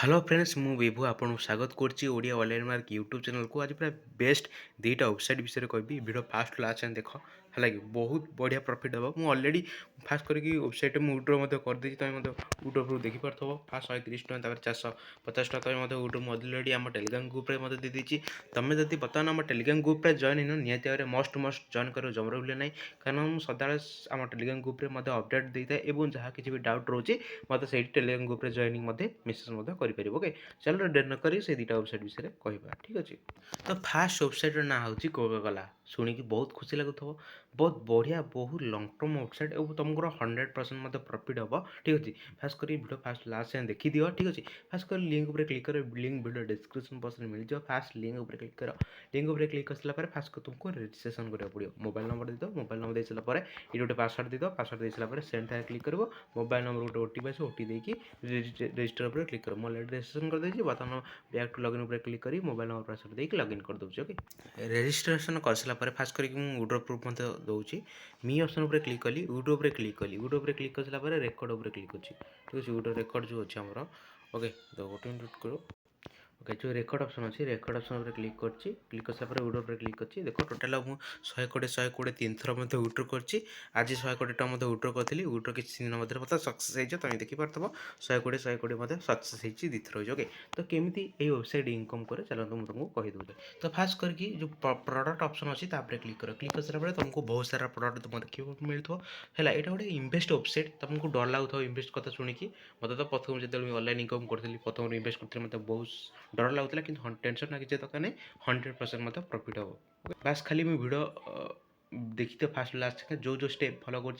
Hello friends मु विभु आपको स्वागत करुच्ची Odia online mark YouTube channel को आज पूरा बेस्ट दुईटा वेबसाइट विषय कहबी वीडियो फास्ट लास्ट देख है बहुत बढ़िया प्रॉफिट हम मुझे ऑलरेडी फास्ट करके वेबसाइट में विड्रो करदे तुम विड्रो देखिपार फास्ट 130 टका 450 टका तुम विड्रो ऑलरेडी आम टेलीग्राम ग्रुप में देदेची तुम्हें जब बर्तमान आम टेलीग्राम ग्रुप में जॉइन इन निहत भाव में मस्ट जॉइन कर जमर भूल ना कारण मुझे सदा आम टेलीग्राम ग्रुप में अपडेट देता है और जहाँ किसी भी डाउट रोचे मतलब से टेलीग्राम ग्रुप में जॉइनिंग मेसेज कर ओके चलो डेट न करी से दुटा वेबसाइट विषय कहवा ठीक अच्छे। तो फास्ट वेबसाइट ना हूँ कोकाकोला शुणिकी बहुत खुशी लगुव बहुत बढ़िया बहुत लंग टर्म वेबसाइट और तुमको 100% मतलब प्रॉफिट हम ठीक अच्छे। फास्ट कर वीडियो फास्ट लास्ट जाए देखी दियो ठीक अच्छे। फास्ट कर लिंक उपर क्लिक कर लिंक वीडियो डिस्क्रिप्शन बॉक्स में मिल जाए फास्ट लिंक उपर क्लिक कर लिंक उपर क्लिक कर सारा फास्ट तुमको रजिस्ट्रेशन करा पड़ो मोबाइल नंबर दे मोबाइल नंबर दे सारा ये गोटे पासवर्ड दे पासवर्ड दे सारा सेंड टाइम क्लिक कर मोबाइल नंबर गोटे ओटीपी आस ओटीपी देकी रजिस्टर पर क्लिक कर मैं ऑलरेडी रजिस्ट्रेशन कर देती बर्तमान बैक टू लॉगिन पर क्लिक करी मोबाइल नंबर पासवर्ड देकी लॉगिन कर दूसरी ओके। रजिस्ट्रेशन कर सारा फास्ट करके विड्रो प्रूफ मत दूसरी मी ऑप्शन पर क्लिक कली विड्रो पर क्लिक कली विड्रो पर क्लिक कर सारा रेकर्ड पर क्लिक अच्छी ठीक अच्छे विड्रो रेकर्ड जो अच्छे आमर ओके तो गोटे मिनट करो ओके जो रेकर्ड ऑप्शन अच्छी रेकर्ड ऑप्शन पर क्लिक कर क्लिक कर सारा विड्रो पर क्लिक कर देख टोटाल मुझे 120 3 थर विड्रो कर आज 120 टका विड्रो करी विड्रो किसी दिन मध्य मतलब सक्सेस हो तुम देखिपार 120 मतलब सक्सेस हो दी थर ओके। तो केमी ये वेबसाइट इनकम करे चलते मुझे तुमको कहीदे। तो फास्ट करके जो प्रोडक्ट ऑप्शन अच्छी क्लिक कर सारा तुमको बहुत सारा प्रोडक्ट तुम देखा मिलूँ है यहाँ गोटे इन्वेस्ट वेबसाइट तुमको डर लगुव इन्वेस्ट कथा शुणिकी मतलब तो प्रथम जो ऑनलाइन इनकम करी प्रथम इन्वेस्ट कर मतलब बहुत डर लगुला कि टेंशन ना किसी दरकार नहीं 100% मतलब प्रॉफिट हम बास खाली मुझे वीडियो देखी तो फास्ट लास्ट जो स्टेप फॉलो कर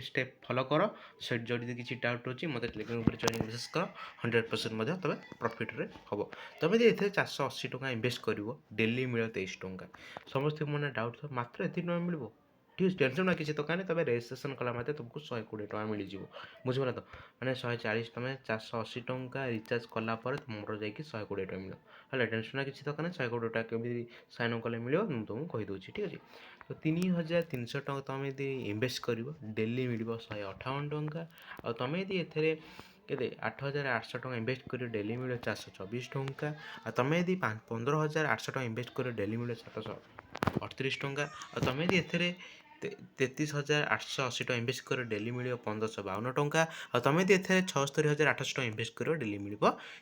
स्टेप फॉलो कर से जब किसी डाउट रोचे मतलब टेलीग्राम पर जॉइन मेसेज कर 100% मतलब तुम प्रॉफिट रे हम तुम ये 480 टका इन्वेस्ट कर डेली मिल 23 टका समस्त मन डाउट मात्र ये मिल ठीक टेंशन ना किसी दरकार नहीं तुम रजिस्ट्रेशन कला तुमको 120 टका मिल जाए बुझीपार तो मैंने 140 तुम 480 टका रिचार्ज कलापर तुम जा 120 टका मिल है टेंशन ना किसी दरकार नहीं 120 टका केमी साइन अप कले मिले तुमको कहीदे ठीक अच्छे। तो 3300 टका तुम यदि इन्वेस्ट कर डेली मिल 158 टका और तुम यदि एथे के 8800 टका इन्वेस्ट कर डेली मिले 424 टका और तुम यदि 15800 टका इन्वेस्ट कर डेली मिले 738 टका और तुम यदि एथे 33,880 टका इन्वेस्ट कर डेली मिल 1552 टका और तुम यदि एथे 76,800 टका इन्वेस्ट कर डेली मिल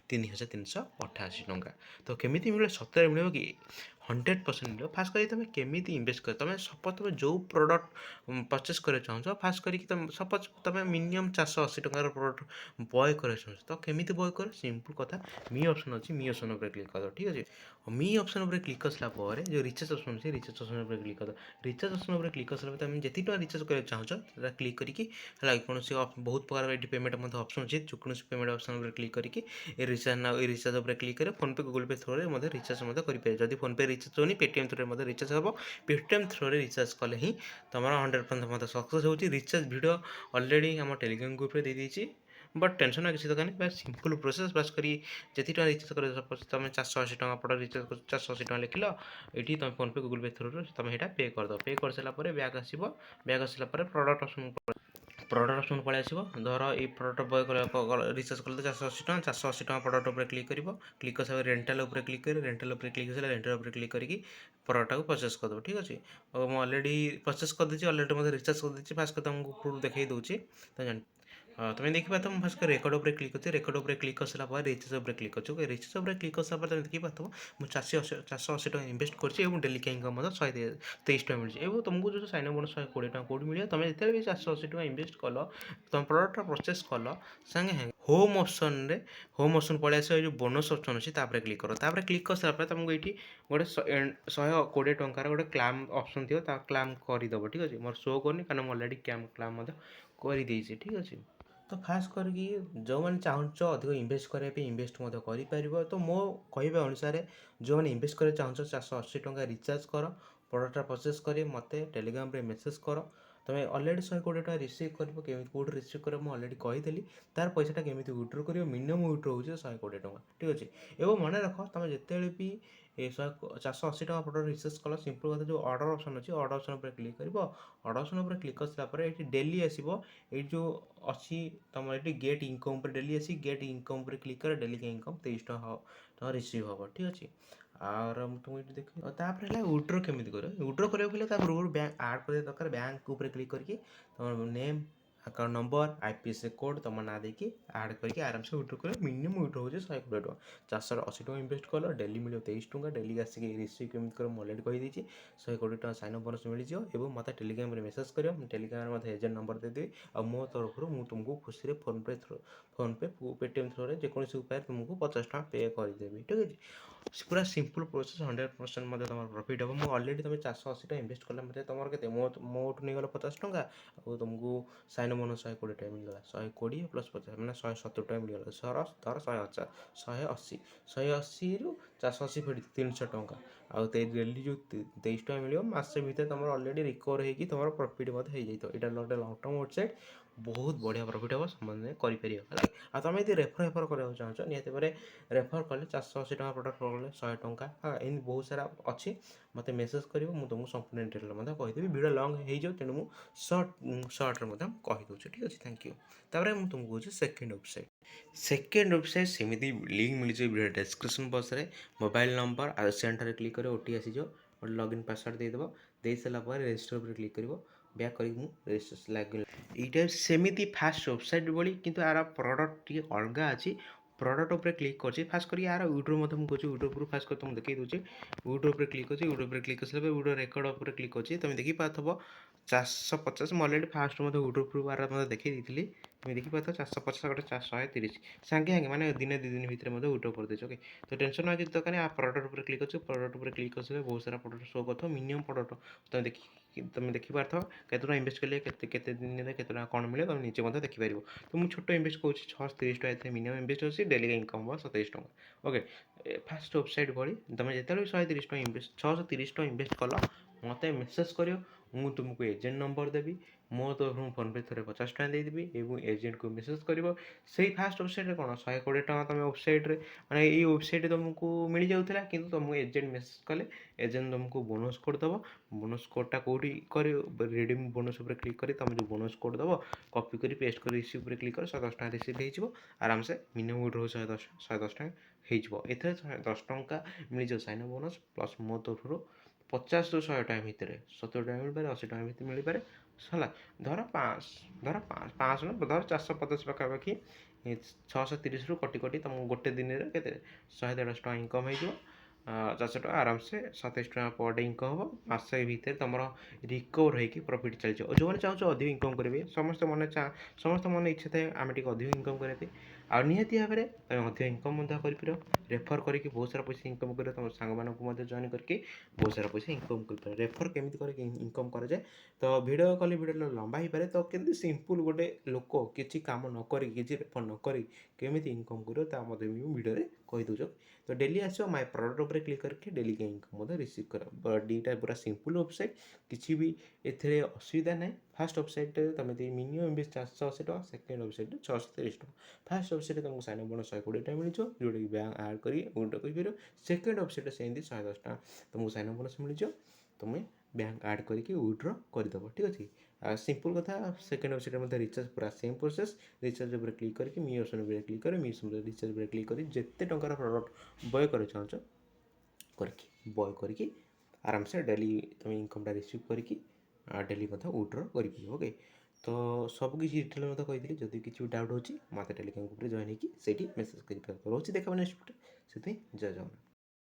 3,388 टका। तो केमी मिले सतरे मिले कि 100% मिले फास्ट कर तुम केमी इन्वेस्ट कर तुम सपोज तुम जो प्रोडक्ट परचेस कर चाहो फास्ट करके तुम सपोज तुम मिनिमम 480 टकर प्रोडक्ट बय कर चाहो तो केमी बय कर सिंपल कथा मी ऑप्शन अच्छी मी ऑप्शन पर क्लिक कर दो ठीक अच्छे। मी ऑप्शन पर क्लिक कर सारा जो रिचार्ज ऑप्शन अच्छे रिचार्ज ऑप्शन पर क्लिक कर दो रिचार्ज ऑप्शन पर क्लिक कर सारा तुम जी रिचार्ज कर चाहो क्लिक करके कौन बहुत प्रकार ये पेमेंट ऑप्शन अच्छे जो कौन पेमेंट ऑप्शन पर क्लिक करके रिचार्ज ना रिचार्ज पर क्लिक कर फोन पे गूगल पे थ्रो रिचार्ज करें जब फोन पे रिचार्ज होनी पेटीएम थ्रो रिचार्ज हम पेटीएम थ्रो रिचार्ज कले ही तुम 100% मतलब सक्सेस हो रिचार्ज वीडियो ऑलरेडी आम टेलीग्राम ग्रुप में देदेची बट टेंशन ना किसी दरकार नहीं बस सिंपल प्रोसेस बस करी जी रिचार्ज कर सपोज तुम 480 टका प्रोडक्ट रिचार्ज कर 480 टका लिखल ये तुम फोन पे गूगल पे थ्रो तुम यहाँ पे कर दो पे कर सारा बैक आसो बैक आसला प्रोडक्ट ऑप्शन पलि आसो धर ये प्रोडक्ट बय रिचार्ज कले 480 टका 480 टका प्रोडक्ट उपर क्लिक क्लिक कर सारा रेंटाल उपर क्लिक कर रेंटाल उपर क्लिक कर रेंटाल उपर क्लिक करके प्रोडक्ट को परचेस कर दो ठीक अच्छे। और मुझे ऑलरेडी परचेस कर देती ऑलरेडी मतलब रिचार्ज कर देती फास्ट तुमको प्रूफ देखा दूसरी तो जान तुम देखिए तुम फास्ट रेकर्ड उपर क्लिक कर रेकर्ड उपर क्लिक कर सारा रिचार्ज उपर क्लिक कर रिचार्ज उपर क्लिक कर सारा तुम देखिए मुझे 480 टका इन्वेस्ट कर डेली का इनकम मतलब 123 टका मिले और तुमको जो साइन बोनस 120 टका कौट मिले तुम जितने भी 480 टका इन्वेस्ट कल तुम प्रोडक्ट परचेस कल सागे होम ऑप्शन रे होम ऑप्शन पलि आस जो बोनस ऑप्शन अच्छी क्लिक कर क्लिक कर सारा तुमको ये गोटे 120 टकर गोटे क्लाम ऑप्शन थी क्लाम करदेव ठीक अच्छे मोर शो करनी कारण ऑलरेडी क्लाम कर ठीक अच्छे। तो खास करके जो मैंने चाहो अधिक इन्वेस्ट करने इन्वेस्ट कर तो मो कहवा अनुसार जो मैंने इन्वेस्ट कर चाहो 480 टका रिचार्ज कर प्रोडक्ट परचेस कर मत टेलीग्राम रे मेसेज कर तुम अलरेडी 120 रिसीव कर कौट रिसीव कर अलरेडी कहीदेली तार पैसाटा केमी विड्रो कर मिनिमम विड्रो हो 120 ठीक अच्छे। एवं मन रख तुम जिते भी 480 टका प्रडक्ट रिसर्च कल सिंपल कथा जो ऑर्डर ऑप्शन अच्छी ऑर्डर ऑप्शन पर क्लिक कर ऑर्डर ऑप्शन पर क्लिक कर ये डेली आसो ये जो अच्छी तुम ये गेट इनकम पर डेली आसी गेट इनकम पर क्लिक कर डेली इनकम 23 टका रिसीव हम ठीक अच्छे। और तुम देख तापर है विड्रो केमी कर विड्रो करा पूर्व बैंक आड कर दरकार बैंक उपर क्लिक करके तुम name account number IPS code तुम ना देकी आड करके आराम से विड्रो कर मिनिमम विड्रो हो 120 टका 480 टका इनवेस्ट कल डेली मिले 23 टका डेली आसिक रिसीव केमी कर अलरेडी कहीदेची 120 टका साइन अप बोनस मिल जाए और मत टेलीग्राम मेसेज कर टेलीग्राम मत एजेंट नंबर देदेवी और मो तरफ मुझे तुमको खुशी से फोनपे पेटीएम थ्रो जेकोसी उपाय तुमको 50 टका पे करदेवी ठीक है। पूरा सिंपल प्रोसेस 100% मतलब तुम प्रॉफिट हम अलरेडी तुम 480 टका इनवेस्ट कला मतलब तुम के मोट नहीं गला 50 टका और तुमको साइन बोनस 120 टका मिलगला 120 प्लस 50 मैंने 170 टका मिलगला सर धर 180 180 रु 480 फेट 300 टका आउ डेली जो 23 टका मिले मसे भितर तुम अलरेडी रिकवर होगी तुम प्रॉफिट हो जाए लॉन्ग टर्म वेबसाइट बहुत बढ़िया प्रॉफिट हम समझे कर तुम यदि रेफर रेफर कराया चाहो निहती भाई रेफर कले 480 टका प्रडक्ट कले 100 टका हाँ एमती बहुत सारा अच्छी मत मेसेज कर तुमको संपूर्ण डिटेल कहीदेवी वीडियो लंग हो तेणु सर्ट्रे कहीदे ठीक अच्छे थैंक यू। तापर मुझे तुमको कहे सेकेंड वेबसाइट सेमती लिंक मिल जाए वीडियो डिस्क्रिप्शन बॉक्स में मोबाइल नंबर आ सेंटर क्लिक कर ओटी आसीज गोटे लॉगिन पासवर्ड देदेव दे सारापर रेजिस्टर पर क्लिक कर बैक कर ये सेमती फास्ट वेबसाइट भाई किंतु यार प्रडक्ट टी अलग अच्छी प्रडक्ट उपर क्लिक कर फास्ट कर यार यूट्यूब मत मुझे यूट्यूब पर फास्ट कर तुम देखिए दूसरे यूट्यूब पर क्लिक कर यूट्यूब पर क्लिक कर वीडियो रेकर्ड उपर क्लिक कर तुम देखिपार 450 मुझे अलरेडी फास्ट मत यूट्यूब पर बार मतलब देखी थी तुम देखिपार 450 गोटे 130 सागे सागे मैंने दिने 2 दिन भितर यूट्यूब कर देच ओके। तो टेंशन ना किसी दरकार प्रडक्ट उपर क्लिक कर प्रडक्ट उपर क्लिक कर बहुत सारा प्रडक्ट शो कर मिनिमम प्रडक्ट तुम देखिपार केते टका इनवेस्ट कले केते दिन में केते कौन मिले तुम निजे देखिपार। तो मुझे छोट इनवेस्ट करूँ 630 टका मिनिमम इनवेस्ट अच्छी डेली इनकम हम 27 टका ओके। फास्ट वेबसाइट भाई तुम जिते 130 टका इनवेस्ट 630 टका इनवेस्ट कल मत मेसेज कर मुझे तुमको एजेंट नंबर देवी मो तरफ फोनपे थे 50 टका देदेवी और एजेंट को मेसेज कर से फास्ट वेबसाइट कौन 120 टका तुम वेबसाइट मैंने ये वेबसाइट तुमको मिल जाऊला कि तुमको एजेंट मेसेज कले एजेंट तुमको बोनस कोड दब बोनस कोडटा कौटी कर रिडीम बोनस उपर क्लिक कर तुम जो बोनस कोड दब कॉपी कर पेस्ट कर रिसीव पर क्लिक कर 110 टका रिसीव हो आराम से मिनिमम विड्रो 110 टका हो एथे 10 टका मिल जाए साइन बोनस प्लस मो तरफ 50 ରୁ 100 ଟଙ୍କା ଭିତରେ 70 ଟଙ୍କା ମିଳିପାରେ 80 ଟଙ୍କା ଭିତରେ ମିଳିପାରେ ହେଲା। ଧର 500 ନା ଧର 450 ପାଖାପାଖି 630ରୁ କଟି ତୁମକୁ ଗୋଟେ ଦିନରେ କେତେ 100-150 ଟଙ୍କା ଇନକମ୍ ହେଇଯିବ। 400 ଟଙ୍କା ଆରାମସେ 27 ଟଙ୍କା पर डे इनकम हम मास भितर तुम रिकवर होगी प्रॉफिट चलती जो मैंने चाहो अधिक इनकम करेंगे समस्त मन इच्छा थाए आम टे अधिक इनकम करते आ निहाती भाव में तुम अधिक इनकम कर रेफर करके बहुत सारा पैसा इनकम कर तुम सांग जॉइन करके बहुत सारा पैसा इनकम कर रेफर केमी कर इनकम कराए। तो भिड कले भिडियो लंबा हो पाए तो केमती सिंपल गोटे लोक किसी कम नक किसी रेफर नक केमी इनकम कर भिडियो कहीदे। तो डेली आसो माय प्रोडक्ट उपर क्लिक करके डेली के इनकम रिसीव कर दीटा पूरा सिंपल वेबसाइट किसी भी एथे असुविधा ना। फास्ट वेबसाइट तुम मिनिमम इनवेस्ट 480 टका सेकेंड वेबसाइट 630 टका फास्ट वेबसाइट तुमको साइन बोनस 120 टका मिल जोटा कि बैंक आड कर सेकेंड वेबसाइट सेमती 110 टका तुमको साइन बोनस मिल तुम्हें बैंक आड करके विड्रो करदेव ठीक अच्छे। सिंपल कथा सेकेंड वेबसाइट मतलब रिचार्ज पूरा सेम प्रोसेस रिचार्ज उपर क्लिक करके मी ऑप्शन उपर क्लिक कर मी रिचार्ज उपर क्लिक कर जिते टंकार प्रोडक्ट बय कर चाहो करके बय करके आराम से डेली तुम इनकमटा रिसीव करके डेली विड्रो कर ओके। तो सबकि डिटेल मतलब कही जब किसी डाउट होची मत टेलीग्राम ग्रुप जॉइन होगी मेसेज कर रोचे देखा नेक्स्ट वीडियो से जय जगन्नाथ।